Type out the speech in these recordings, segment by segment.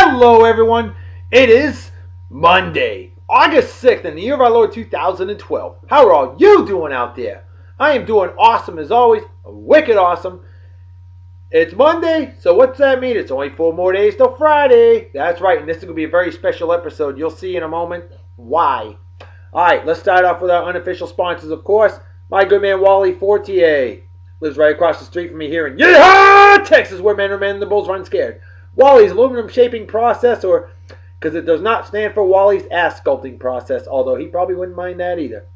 Hello, everyone. It is Monday, August 6th, in the year of our Lord 2012. How are all you doing out there? I am doing awesome as always, wicked awesome. It's Monday, so what's that mean? It's only 4 more days till Friday. That's right, and this is going to be a very special episode. You'll see in a moment why. All right, let's start off with our unofficial sponsors, of course. My good man Wally Fortier lives right across the street from me here in Yeehaw, Texas, where men are men and the bulls run scared. Wally's aluminum shaping process, or because it does not stand for Wally's ass sculpting process, although he probably wouldn't mind that either.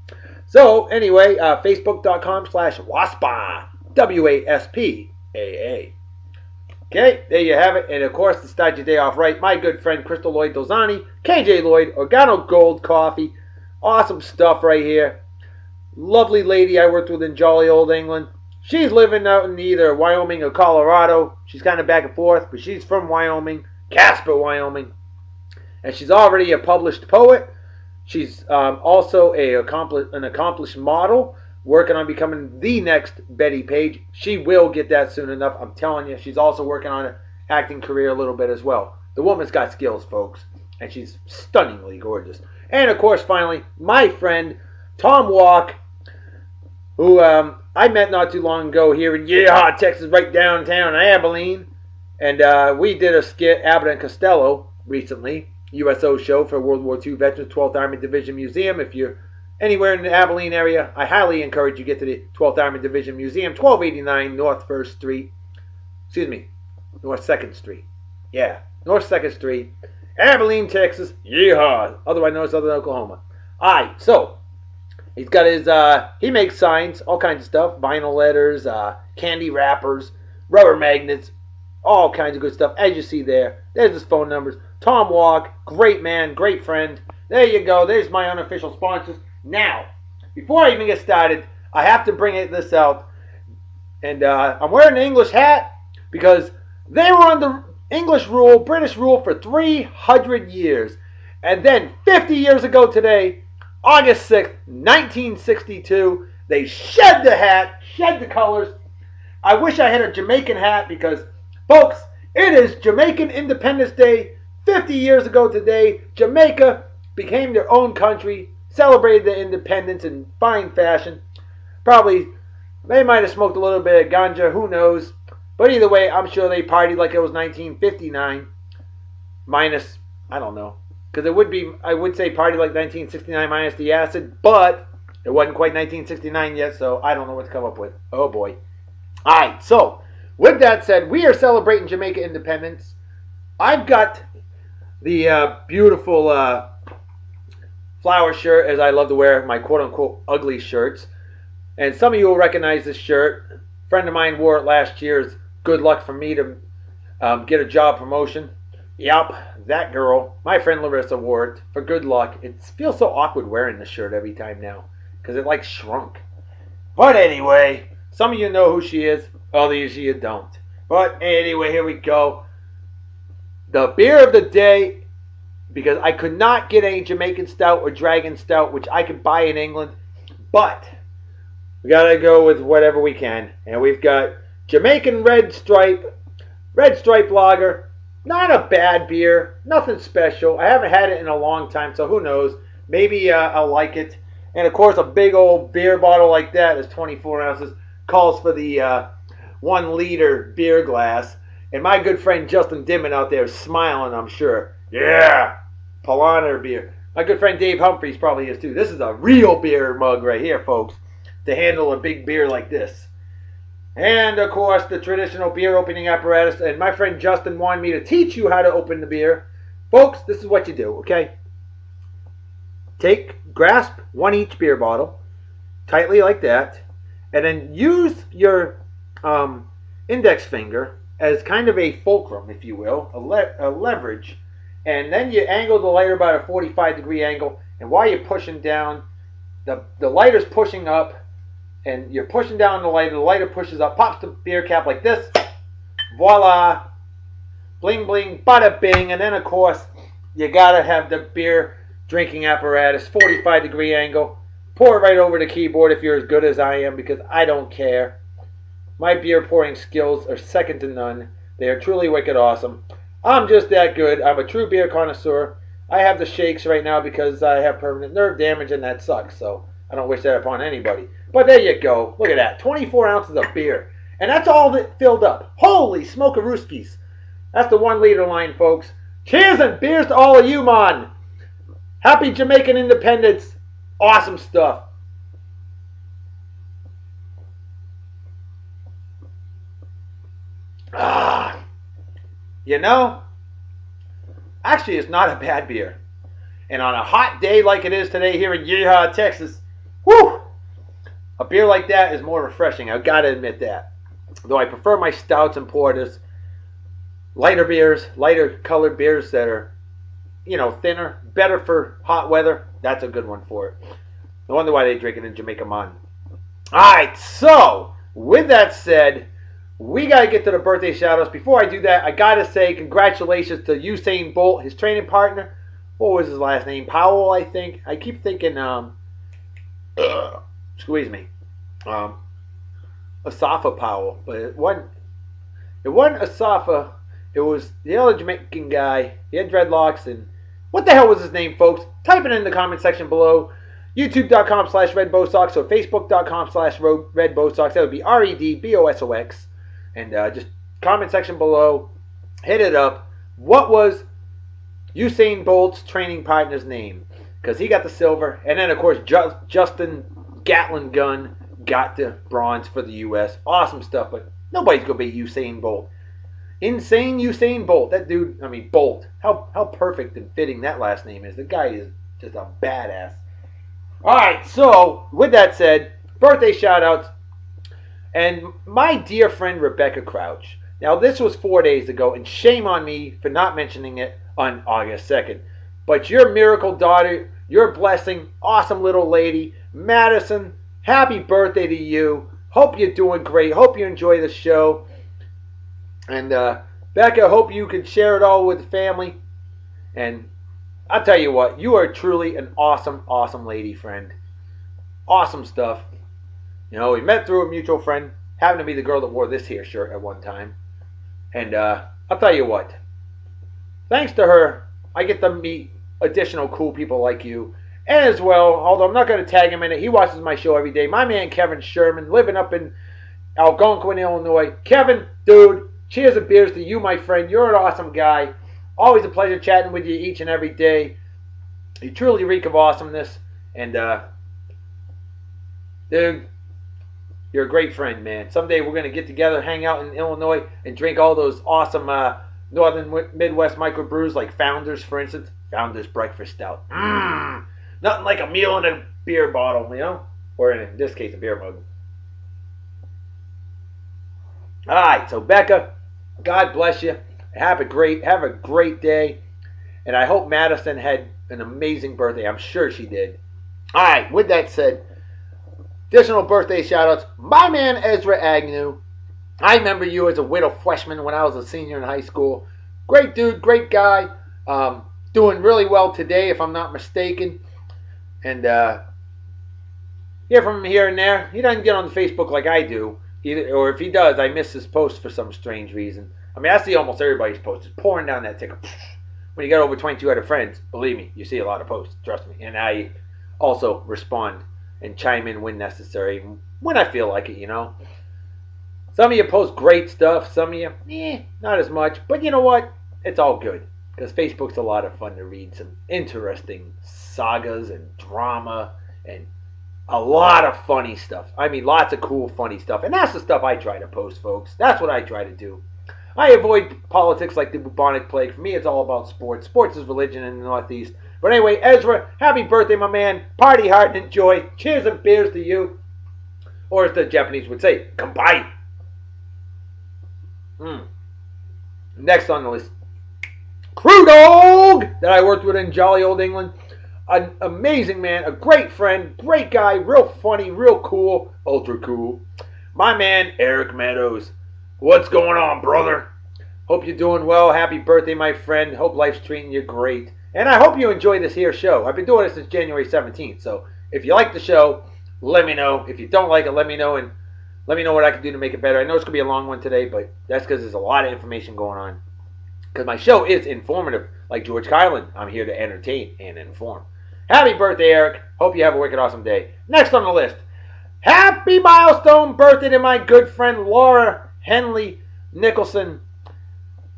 So anyway, facebook.com/WASPA, WASPAA. Okay, there you have it. And of course, to start your day off right, my good friend Crystal Lloyd Dozani, KJ Lloyd, Organo Gold Coffee. Awesome stuff right here. Lovely lady I worked with in jolly old England. She's living out in either Wyoming or Colorado. She's kind of back and forth, but she's from Wyoming, Casper, Wyoming. And she's already a published poet. She's also an accomplished model, working on becoming the next Betty Page. She will get that soon enough, I'm telling you. She's also working on an acting career a little bit as well. The woman's got skills, folks, and she's stunningly gorgeous. And of course, finally, my friend Tom Walk, who I met not too long ago here in Yeehaw, Texas, right downtown Abilene. And we did a skit, Abbott and Costello, recently. USO show for World War II Veterans, 12th Army Division Museum. If you're anywhere in the Abilene area, I highly encourage you to get to the 12th Army Division Museum, 1289 North 1st Street. Excuse me, North 2nd Street. Yeah, North 2nd Street, Abilene, Texas. Yeehaw, otherwise known as Southern Oklahoma. Alright, so he's got his, he makes signs, all kinds of stuff, vinyl letters, candy wrappers, rubber magnets, all kinds of good stuff. As you see there, there's his phone numbers. Tom Walk, great man, great friend. There you go. There's my unofficial sponsors. Now, before I even get started, I have to bring this out. And I'm wearing an English hat because they were under English rule, British rule for 300 years. And then 50 years ago today, August 6th, 1962, they shed the hat, shed the colors. I wish I had a Jamaican hat because, folks, it is Jamaican Independence Day. 50 years ago today, Jamaica became their own country, celebrated their independence in fine fashion. Probably, they might have smoked a little bit of ganja, who knows. But either way, I'm sure they partied like it was 1959. Minus, I don't know. Because it would be, I would say party like 1969 minus the acid, but it wasn't quite 1969 yet, so I don't know what to come up with. Oh boy. Alright, so, with that said, we are celebrating Jamaica independence. I've got the beautiful flower shirt, as I love to wear my quote-unquote ugly shirts. And some of you will recognize this shirt. A friend of mine wore it last year. It's good luck for me to get a job promotion. Yup, that girl, my friend Larissa, wore it for good luck. It feels so awkward wearing the shirt every time now because it like shrunk. But anyway, some of you know who she is. Others of you don't. But anyway, here we go. The beer of the day, because I could not get any Jamaican Stout or Dragon Stout, which I could buy in England, but we gotta go with whatever we can. And we've got Jamaican Red Stripe Lager. Not a bad beer, nothing special. I haven't had it in a long time, so who knows? Maybe I'll like it. And of course, a big old beer bottle like that is 24 ounces. Calls for the 1 liter beer glass. And my good friend Justin Dimon out there is smiling, I'm sure. Yeah, Polaner beer. My good friend Dave Humphreys probably is too. This is a real beer mug right here, folks, to handle a big beer like this. And, of course, the traditional beer opening apparatus. And my friend Justin wanted me to teach you how to open the beer. Folks, this is what you do, okay? Grasp 1 each beer bottle, tightly like that. And then use your index finger as kind of a fulcrum, if you will, a leverage. And then you angle the lighter about a 45-degree angle. And while you're pushing down, the lighter's pushing up. And you're pushing down the lighter pushes up, pops the beer cap like this. Voila. Bling bling, bada bing. And then of course, you gotta have the beer drinking apparatus, 45-degree angle. Pour it right over the keyboard if you're as good as I am, because I don't care. My beer pouring skills are second to none. They are truly wicked awesome. I'm just that good. I'm a true beer connoisseur. I have the shakes right now because I have permanent nerve damage and that sucks. So I don't wish that upon anybody. But there you go. Look at that. 24 ounces of beer. And that's all that filled up. Holy smokerooskies. That's the 1 liter line, folks. Cheers and beers to all of you, man. Happy Jamaican independence. Awesome stuff. Ah, you know, actually, it's not a bad beer. And on a hot day like it is today here in Yeehaw, Texas, whew, a beer like that is more refreshing. I've got to admit that. Though I prefer my stouts and porters, lighter beers, lighter colored beers that are, thinner, better for hot weather. That's a good one for it. No wonder why they drink it in Jamaica, man. All right, so with that said, we got to get to the birthday shout-outs. Before I do that, I got to say congratulations to Usain Bolt, his training partner. What was his last name? Powell, I think. I keep thinking, excuse me, Asafa Powell. But it wasn't Asafa. It was the other Jamaican guy. He had dreadlocks. And what the hell was his name, folks? Type it in the comment section below. YouTube.com/RedBosox or Facebook.com/RedBosox. That would be REDBOSOX. And just comment section below. Hit it up. What was Usain Bolt's training partner's name? Because he got the silver. And then, of course, Justin Gatlin Gunn got the bronze for the U.S. Awesome stuff. But nobody's going to beat Usain Bolt. Insane Usain Bolt. That dude, Bolt. How perfect and fitting that last name is. The guy is just a badass. Alright, so with that said, birthday shout outs. And my dear friend Rebecca Crouch. Now, this was 4 days ago, and shame on me for not mentioning it on August 2nd. But your miracle daughter, your blessing, awesome little lady, Madison, happy birthday to you. Hope you're doing great. Hope you enjoy the show. And Becca, hope you can share it all with the family. And I'll tell you what, you are truly an awesome, awesome lady friend. Awesome stuff. We met through a mutual friend. Happened to be the girl that wore this here shirt at one time. And I'll tell you what, thanks to her, I get to meet additional cool people like you. And as well, although I'm not going to tag him in it, he watches my show every day. My man Kevin Sherman, living up in Algonquin, Illinois. Kevin, dude, cheers and beers to you, my friend. You're an awesome guy. Always a pleasure chatting with you each and every day. You truly reek of awesomeness. And, dude, you're a great friend, man. Someday we're going to get together, hang out in Illinois, and drink all those awesome Northern Midwest microbrews like Founders, for instance. Founders Breakfast Stout. Nothing like a meal in a beer bottle, Or in this case, a beer mug. All right, so Becca, God bless you. Have a great day. And I hope Madison had an amazing birthday. I'm sure she did. All right, with that said, additional birthday shout-outs. My man Ezra Agnew. I remember you as a widow freshman when I was a senior in high school. Great dude, great guy. Doing really well today, if I'm not mistaken. And hear from him here and there. He doesn't get on Facebook like I do. Or if he does, I miss his post for some strange reason. I see almost everybody's posts. It's pouring down that ticker. When you get over 22 other friends, believe me, you see a lot of posts. Trust me. And I also respond and chime in when necessary, when I feel like it, Some of you post great stuff. Some of you, not as much. But you know what? It's all good. Because Facebook's a lot of fun to read. Some interesting sagas and drama and a lot of funny stuff. Lots of cool, funny stuff. And that's the stuff I try to post, folks. That's what I try to do. I avoid politics like the bubonic plague. For me, it's all about sports. Sports is religion in the Northeast. But anyway, Ezra, happy birthday, my man. Party hard and enjoy. Cheers and beers to you. Or as the Japanese would say, kanpai. Next on the list, Crew Dog, that I worked with in jolly old England. An amazing man, a great friend, great guy, real funny, real cool, ultra cool. My man, Eric Meadows. What's going on, brother? Hope you're doing well. Happy birthday, my friend. Hope life's treating you great. And I hope you enjoy this here show. I've been doing it since January 17th. So if you like the show, let me know. If you don't like it, let me know. And let me know what I can do to make it better. I know it's going to be a long one today, but that's because there's a lot of information going on. because my show is informative. Like George Kylan, I'm here to entertain and inform. Happy birthday, Eric. Hope you have a wicked awesome day. Next on the list, happy milestone birthday to my good friend Laura Henley Nicholson.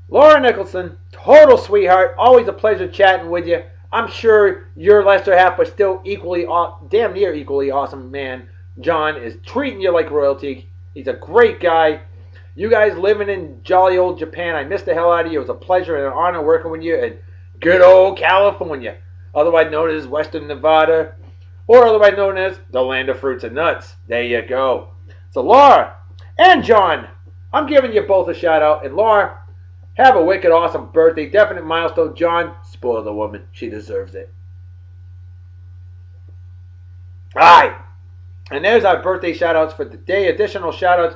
Laura Nicholson, total sweetheart. Always a pleasure chatting with you. I'm sure your lesser half, but still equally, damn near equally awesome man, John, is treating you like royalty. He's a great guy. You guys living in jolly old Japan, I missed the hell out of you. It was a pleasure and an honor working with you in good old California, otherwise known as Western Nevada, or otherwise known as the land of fruits and nuts. There you go. So Laura and John, I'm giving you both a shout out. And Laura, have a wicked awesome birthday. Definite milestone. John, spoil the woman. She deserves it. Alright. And there's our birthday shout outs for today. Additional shout outs.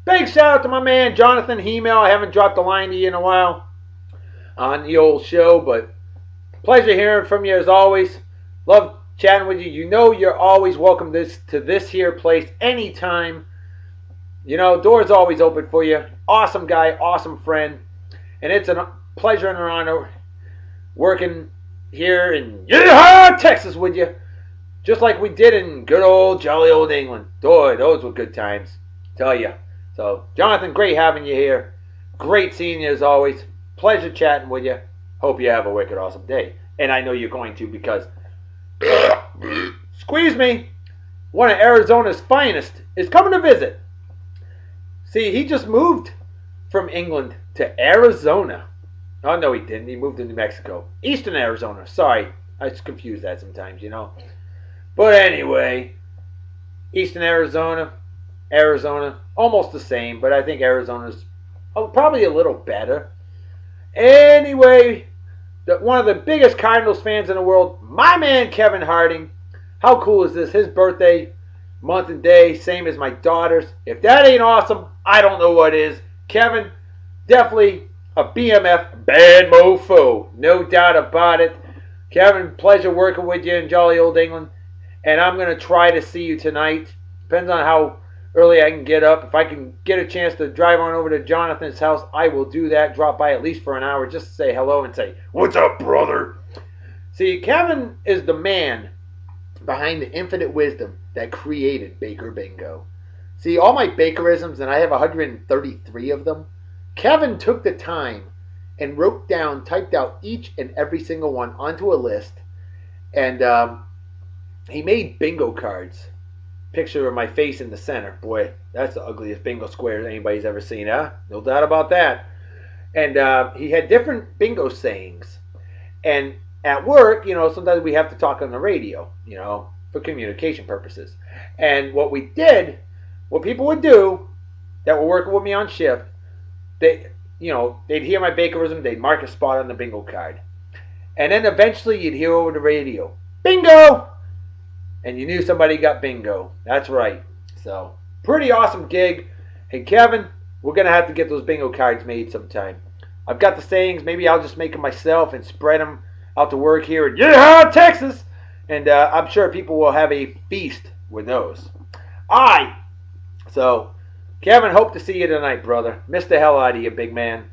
Big shout out to my man Jonathan Hemel. I haven't dropped a line to you in a while on the old show, but pleasure hearing from you as always. Love chatting with you. You know you're always welcome to this here place anytime. You know, doors always open for you. Awesome guy, awesome friend. And it's a pleasure and an honor working here in Texas with you. Just like we did in good old jolly old England. Boy, those were good times. Tell you. So, Jonathan, great having you here. Great seeing you as always. Pleasure chatting with you. Hope you have a wicked awesome day. And I know you're going to because, squeeze me, one of Arizona's finest is coming to visit. See, he just moved from England to Arizona. Oh, no, he didn't. He moved to New Mexico. Eastern Arizona. Sorry. I just confuse that sometimes, you know. But anyway, Eastern Arizona, almost the same, but I think Arizona's probably a little better. Anyway, one of the biggest Cardinals fans in the world, my man Kevin Harding. How cool is this? His birthday, month and day, same as my daughter's. If that ain't awesome, I don't know what is. Kevin, definitely a BMF, bad mofo, no doubt about it. Kevin, pleasure working with you in jolly old England. And I'm going to try to see you tonight. Depends on how early I can get up. If I can get a chance to drive on over to Jonathan's house, I will do that. Drop by at least for an hour just to say hello and say, "What's up, brother?" See, Kevin is the man behind the infinite wisdom that created Baker Bingo. See, all my Bakerisms, and I have 133 of them, Kevin took the time and wrote down, typed out each and every single one onto a list, and he made bingo cards. Picture of my face in the center. Boy, that's the ugliest bingo square anybody's ever seen, huh? No doubt about that. And he had different bingo sayings. And at work, you know, sometimes we have to talk on the radio, you know, for communication purposes. And what people would do that were working with me on shift, they'd hear my Bakerism, they'd mark a spot on the bingo card. And then eventually you'd hear over the radio, "Bingo!" And you knew somebody got bingo. That's right. So, pretty awesome gig. Hey, Kevin, we're going to have to get those bingo cards made sometime. I've got the sayings. Maybe I'll just make them myself and spread them out to work here in Texas. And I'm sure people will have a feast with those. All right. So, Kevin, hope to see you tonight, brother. Miss the hell out of you, big man.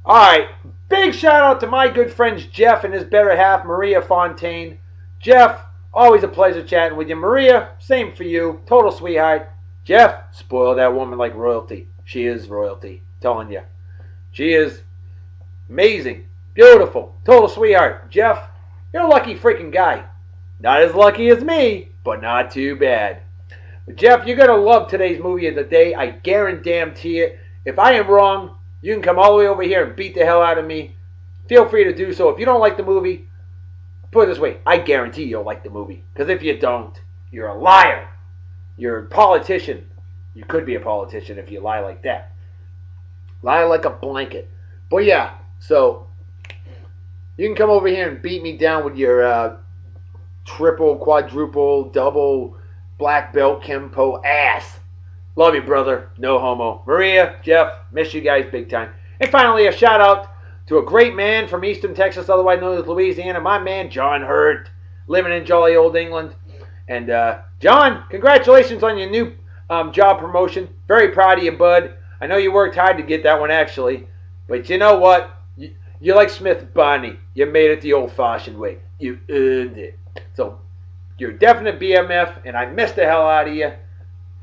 All right. Big shout out to my good friends Jeff and his better half, Maria Fontaine. Jeff, always a pleasure chatting with you. Maria, same for you. Total sweetheart. Jeff, spoil that woman like royalty. She is royalty. Telling you. She is amazing. Beautiful. Total sweetheart. Jeff, you're a lucky freaking guy. Not as lucky as me, but not too bad. But Jeff, you're going to love today's movie of the day. I guarantee it. If I am wrong, you can come all the way over here and beat the hell out of me. Feel free to do so. If you don't like the movie, put it this way, I guarantee you'll like the movie. Because if you don't, you're a liar. You're a politician. You could be a politician if you lie like that. Lie like a blanket. But yeah, so you can come over here and beat me down with your triple, quadruple, double black belt Kempo ass. Love you, brother. No homo. Maria, Jeff, miss you guys big time. And finally, a shout out to a great man from Eastern Texas, otherwise known as Louisiana, my man John Hurt, living in jolly old England. And John, congratulations on your new job promotion. Very proud of you, bud. I know you worked hard to get that one, actually. But you know what? You're like Smith Barney. You made it the old-fashioned way. You earned it. So you're a definite BMF, and I miss the hell out of you.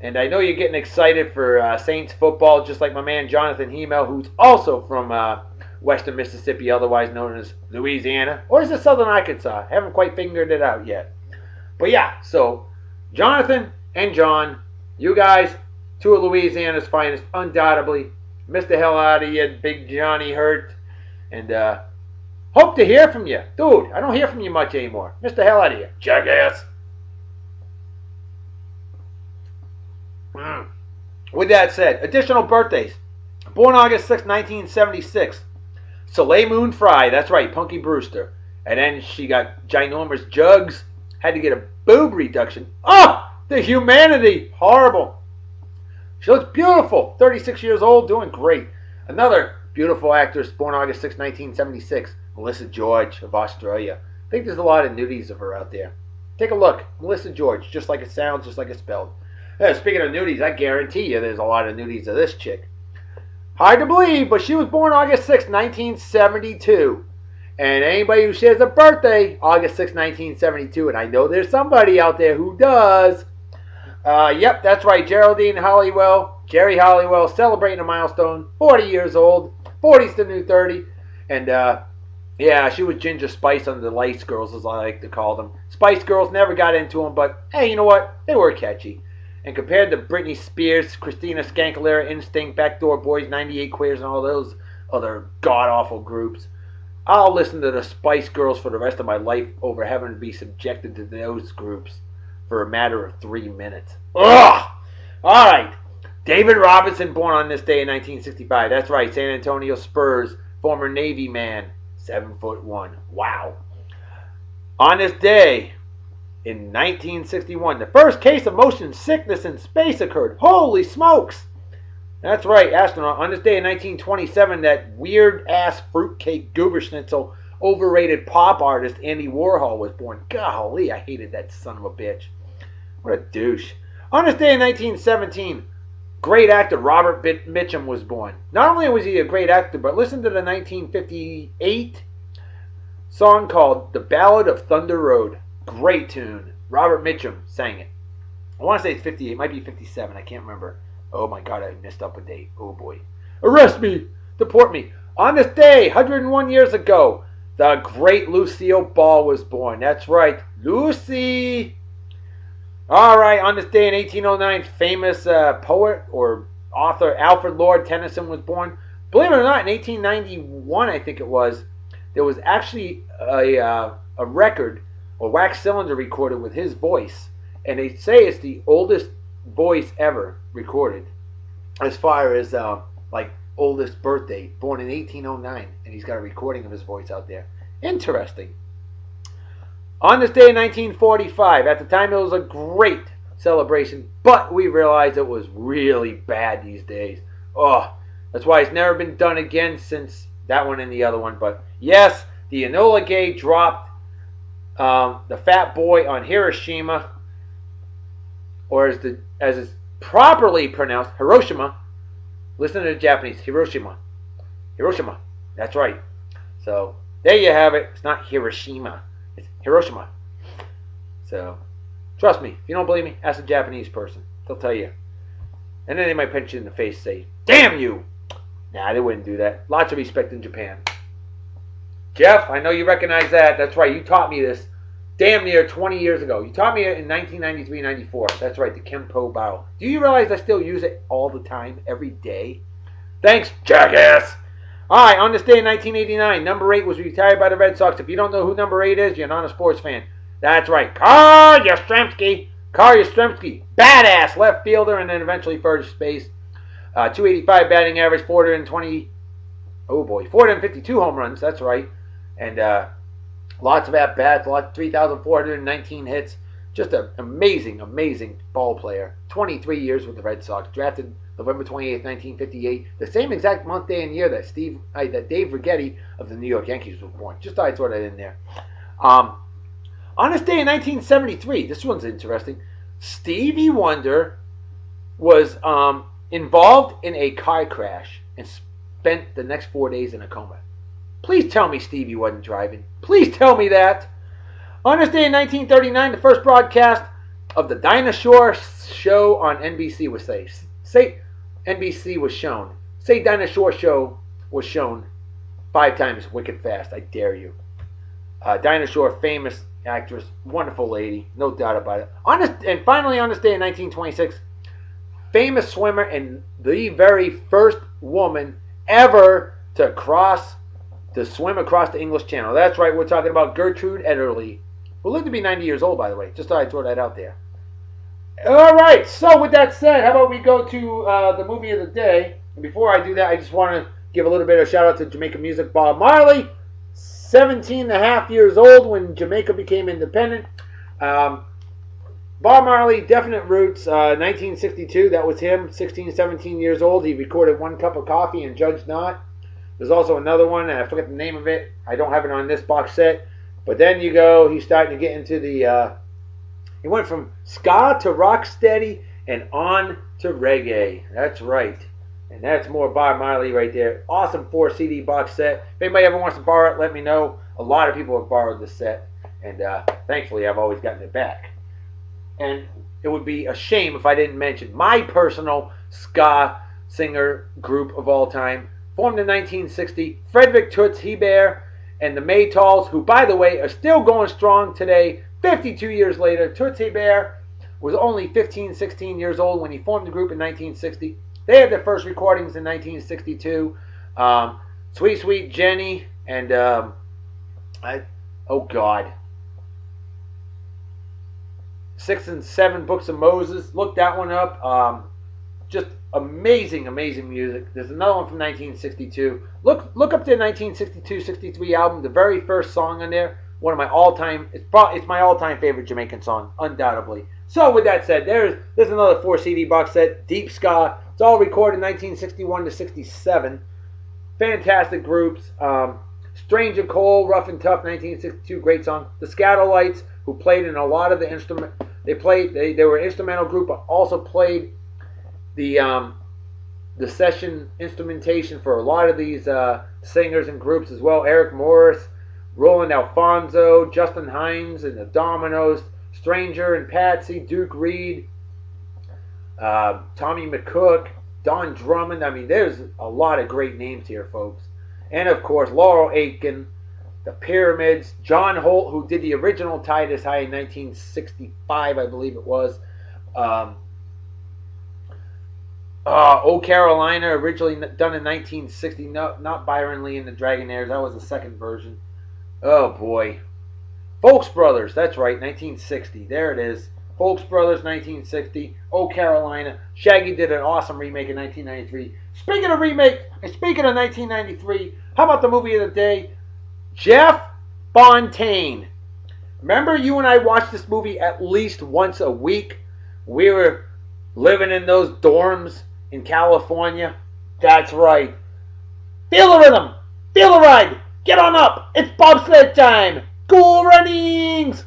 And I know you're getting excited for Saints football, just like my man Jonathan Hemel, who's also from Western Mississippi, otherwise known as Louisiana. Or is it Southern Arkansas? Haven't quite figured it out yet. But yeah, so Jonathan and John, you guys, two of Louisiana's finest, undoubtedly. Miss the hell out of you, Big Johnny Hurt. And hope to hear from you. Dude, I don't hear from you much anymore. Miss the hell out of you, jackass. With that said, additional birthdays. Born August 6, 1976. Soleil Moon Frye, that's right, Punky Brewster. And then she got ginormous jugs. Had to get a boob reduction. Oh, the humanity. Horrible. She looks beautiful. 36 years old, doing great. Another beautiful actress, born August 6, 1976. Melissa George of Australia. I think there's a lot of nudies of her out there. Take a look. Melissa George, just like it sounds, just like it's spelled. Speaking of nudies, I guarantee you there's a lot of nudies of this chick. Hard to believe, but she was born August 6, 1972. And anybody who shares a birthday, August 6, 1972, and I know there's somebody out there who does. Yep, that's right, Geraldine Halliwell, Jerry Halliwell, celebrating a milestone, 40 years old, 40's the new 30. And yeah, she was Ginger Spice under the Lights Girls, as I like to call them. Spice Girls, never got into them, but hey, you know what? They were catchy. And compared to Britney Spears, Christina Scancalera, Instinct, Backdoor Boys, 98 Queers, and all those other god-awful groups, I'll listen to the Spice Girls for the rest of my life over having to be subjected to those groups for a matter of 3 minutes. Ugh! All right. David Robinson, born on this day in 1965. That's right, San Antonio Spurs, former Navy man, 7'1". Wow. On this day, in 1961, the first case of motion sickness in space occurred. Holy smokes! That's right, astronaut. On this day in 1927, that weird-ass fruitcake goober schnitzel, overrated pop artist Andy Warhol was born. Golly, I hated that son of a bitch. What a douche. On this day in 1917, great actor Robert Mitchum was born. Not only was he a great actor, but listen to the 1958 song called The Ballad of Thunder Road. Great tune. Robert Mitchum sang it. I want to say it's 58. It might be 57. I can't remember. Oh my God, I messed up a date. Oh boy. Arrest me. Deport me. On this day, 101 years ago, the great Lucille Ball was born. That's right. Lucy. All right. On this day in 1809, famous poet or author Alfred Lord Tennyson was born. Believe it or not, in 1891, I think it was, there was actually a record, a wax cylinder recorded with his voice, and they say it's the oldest voice ever recorded as far as like oldest birthday, born in 1809, and he's got a recording of his voice out there. Interesting. On this day in 1945, at the time it was a great celebration, but we realized it was really bad these days. Oh, that's why it's never been done again since that one and the other one. But yes, the Enola Gay dropped the Fat Boy on Hiroshima, or as it's properly pronounced, Hiroshima. Listen to the Japanese, Hiroshima. Hiroshima. That's right. So there you have it. It's not Hiroshima. It's Hiroshima. So trust me, if you don't believe me, ask a Japanese person. They'll tell you. And then they might punch you in the face and say, "Damn you!" Nah, they wouldn't do that. Lots of respect in Japan. Jeff, I know you recognize that. That's right. You taught me this damn near 20 years ago. You taught me it in 1993-94. That's right, the Kenpo Bow. Do you realize I still use it all the time, every day? Thanks, jackass. All right, on this day in 1989, number 8 was retired by the Red Sox. If you don't know who number 8 is, you're not a sports fan. That's right, Carl Yastrzemski. Carl Yastrzemski, badass left fielder, and then eventually first base. 285 batting average, 452 home runs. That's right, and lots of at bats, 3,419 hits. Just an amazing, amazing ball player. 23 years with the Red Sox. Drafted November 28, 1958, the same exact month, day, and year that Dave Righetti of the New York Yankees was born. Just thought I'd throw that in there. On this day in 1973, this one's interesting. Stevie Wonder was involved in a car crash and spent the next 4 days in a coma. Please tell me Stevie wasn't driving. Please tell me that. On this day in 1939, the first broadcast of the Dinah Shore show on NBC was say NBC was shown. Say Dinah Shore show was shown 5 times wicked fast. I dare you. Dinah Shore, famous actress, wonderful lady, no doubt about it. And finally, on this day in 1926, famous swimmer and the very first woman ever to swim across the English Channel. That's right, we're talking about Gertrude Ederle, who lived to be 90 years old, by the way. Just thought I'd throw that out there. All right, so with that said, how about we go to the movie of the day? And before I do that, I just want to give a little bit of shout out to Jamaican music. Bob Marley, 17 and a half years old when Jamaica became independent. Bob Marley, Definite Roots, 1962, that was him, 16, 17 years old. He recorded One Cup of Coffee and Judge Not. There's also another one, and I forget the name of it. I don't have it on this box set. But then you go, he's starting to get into the, he went from ska to rock steady and on to reggae. That's right. And that's more Bob Marley right there. Awesome 4 CD box set. If anybody ever wants to borrow it, let me know. A lot of people have borrowed this set. And thankfully, I've always gotten it back. And it would be a shame if I didn't mention my personal ska singer group of all time. Formed in 1960, Frederick Toots Hebert and the Maytals, who, by the way, are still going strong today, 52 years later. Toots Hebert was only 15, 16 years old when he formed the group in 1960. They had their first recordings in 1962. Sweet Sweet Jenny and, oh God, 6 and 7 Books of Moses. Look that one up. Just amazing, amazing music. There's another one from 1962. Look up their 1962-63 album. The very first song on there, one of my all-time. It's my all-time favorite Jamaican song, undoubtedly. So with that said, there's another 4 CD box set, Deep Ska. It's all recorded 1961 to 67. Fantastic groups. Strange and Cold, Rough and Tough, 1962, great song. The Scatolites, who played in a lot of the instrument. They were an instrumental group, but also played the session instrumentation for a lot of these singers and groups as well. Eric Morris, Roland Alfonso, Justin Hines and the Dominoes, Stranger and Patsy, Duke Reed, Tommy McCook, Don Drummond. I mean, there's a lot of great names here, folks. And of course, Laurel Aitken, the Pyramids, John Holt, who did the original Titus High in 1965, I believe it was. Oh Carolina, originally done in 1960. No, not Byron Lee and the Dragonaires. That was the second version. Oh boy. Folks Brothers, that's right, 1960. There it is. Folks Brothers, 1960. Oh Carolina. Shaggy did an awesome remake in 1993. Speaking of remake, and speaking of 1993, how about the movie of the day? Jeff Fontaine. Remember, you and I watched this movie at least once a week? We were living in those dorms in California. That's right. Feel the rhythm. Feel the ride. Get on up. It's bobsled time. Cool runnings.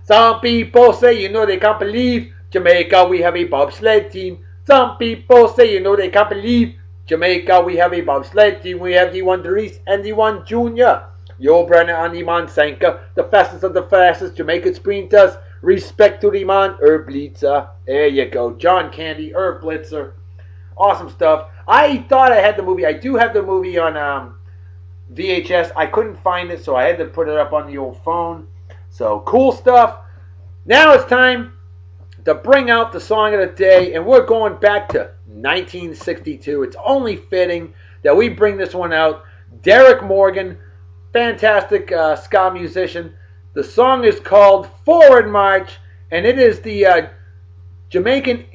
Some people say, you know, they can't believe Jamaica, we have a bobsled team. Some people say, you know, they can't believe Jamaica, we have a bobsled team. We have the one Dries and the one Junior. Yo Brenner and the man Sanka, the fastest of the fastest Jamaican sprinters. Respect to the man Herb Blitzer. There you go. John Candy, Herb Blitzer. Awesome stuff. I thought I had the movie. I do have the movie on VHS. I couldn't find it, so I had to put it up on the old phone. So, cool stuff. Now it's time to bring out the song of the day, and we're going back to 1962. It's only fitting that we bring this one out. Derek Morgan, fantastic ska musician. The song is called Forward March, and it is the Jamaican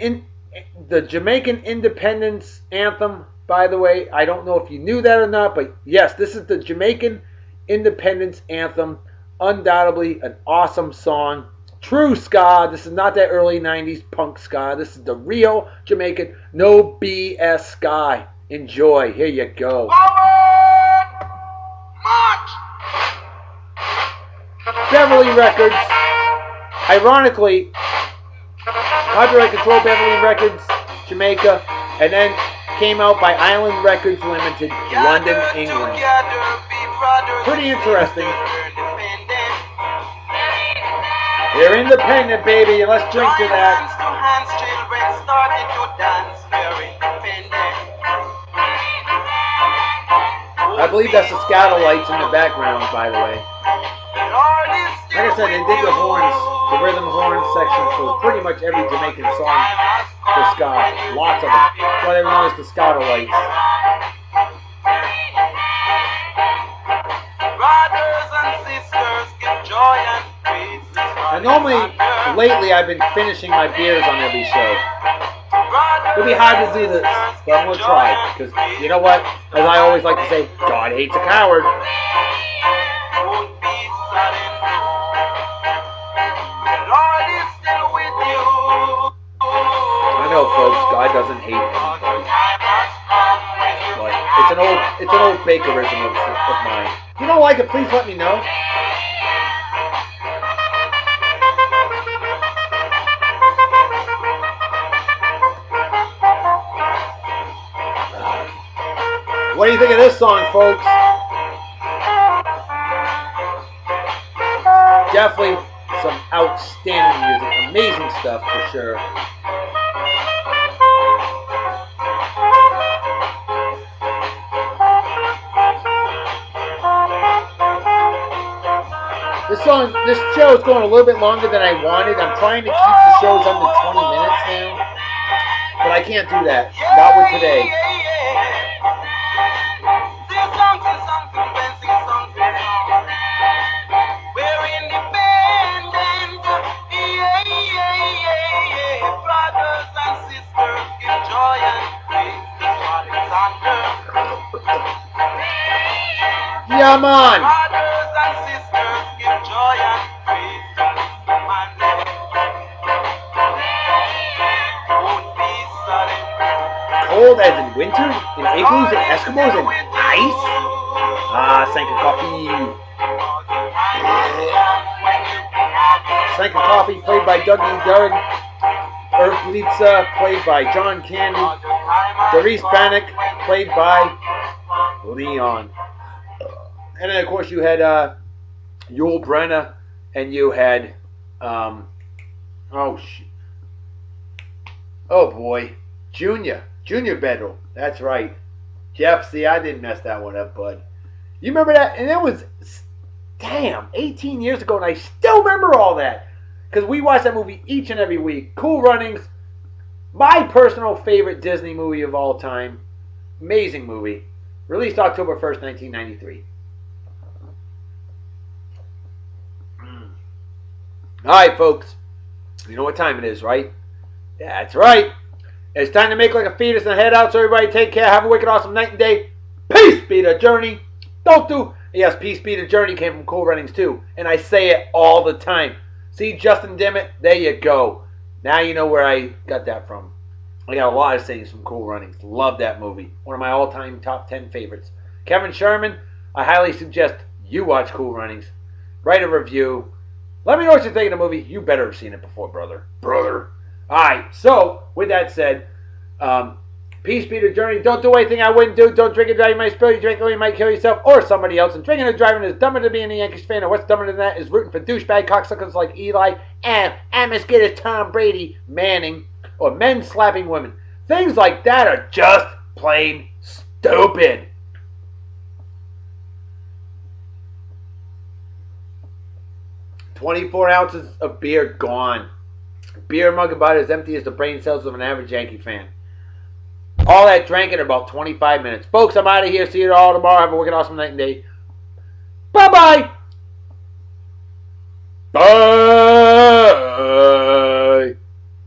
Independence Anthem. By the way, I don't know if you knew that or not, but yes, this is the Jamaican Independence Anthem. Undoubtedly an awesome song. True ska. This is not that early 90s punk ska. This is the real Jamaican, no BS ska. Enjoy. Here you go. Forward march. Beverly Records. Ironically, copyright control Beverly Records, Jamaica, and then came out by Island Records Limited, London, England. pretty interesting. They're independent, baby, and let's drink to that. I believe that's the Scatolites in the background, by the way. Like I said, they did the horns, the rhythm horn section for pretty much every Jamaican song for ska. Lots of them. That's why they were known as the Scatolites. And normally, lately, I've been finishing my beers on every show. It'll be hard to do this, but I'm going to try. Because, you know what? As I always like to say, God hates a coward. I know, folks, God doesn't hate anybody. But it's an old bakerism of mine. If you don't like it, please let me know. What do you think of this song, folks? Definitely some outstanding music. Amazing stuff for sure. This show is going a little bit longer than I wanted. I'm trying to keep the shows under 20 minutes now. But I can't do that. Not with today. Yeah, man. Cold as in winter? In igloos and Eskimos and ice? Sanka Coffee. Sanka Coffee, played by Dougie Doug. Erblitza, played by John Candy. Doris Bannock, played by Leon. And then, of course, you had Yul Brynner, and you had, oh boy, Junior Bedell. That's right. Jeff, see, I didn't mess that one up, bud. You remember that? And that was, 18 years ago, and I still remember all that. Because we watched that movie each and every week. Cool Runnings, my personal favorite Disney movie of all time. Amazing movie. Released October 1st, 1993. Alright, folks. You know what time it is, right? That's right. It's time to make like a fetus and head out. So everybody take care. Have a wicked awesome night and day. Peace be the journey. Don't do. Yes, peace be the journey came from Cool Runnings too. And I say it all the time. See, Justin Dimmitt? There you go. Now you know where I got that from. I got a lot of sayings from Cool Runnings. Love that movie. One of my all-time top 10 favorites. Kevin Sherman, I highly suggest you watch Cool Runnings. Write a review. Let me know what you think of the movie. You better have seen it before, brother. Alright, so, with that said, peace be the journey. Don't do anything I wouldn't do. Don't drink and drive. You might spill. You drink or you might kill yourself or somebody else. And drinking and driving is dumber than being a Yankees fan. And what's dumber than that is rooting for douchebag cocksuckers like Eli and Amos Tom Brady, Manning, or men slapping women. Things like that are just plain stupid. "24 ounces of beer gone. Beer mug about as empty as the brain cells of an average Yankee fan. All that drank in about 25 minutes. Folks, I'm out of here. See you all tomorrow. Have a wicked awesome night and day. Bye-bye. Bye.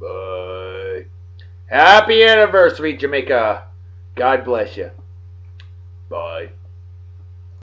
Bye. Happy anniversary, Jamaica. God bless you. Bye.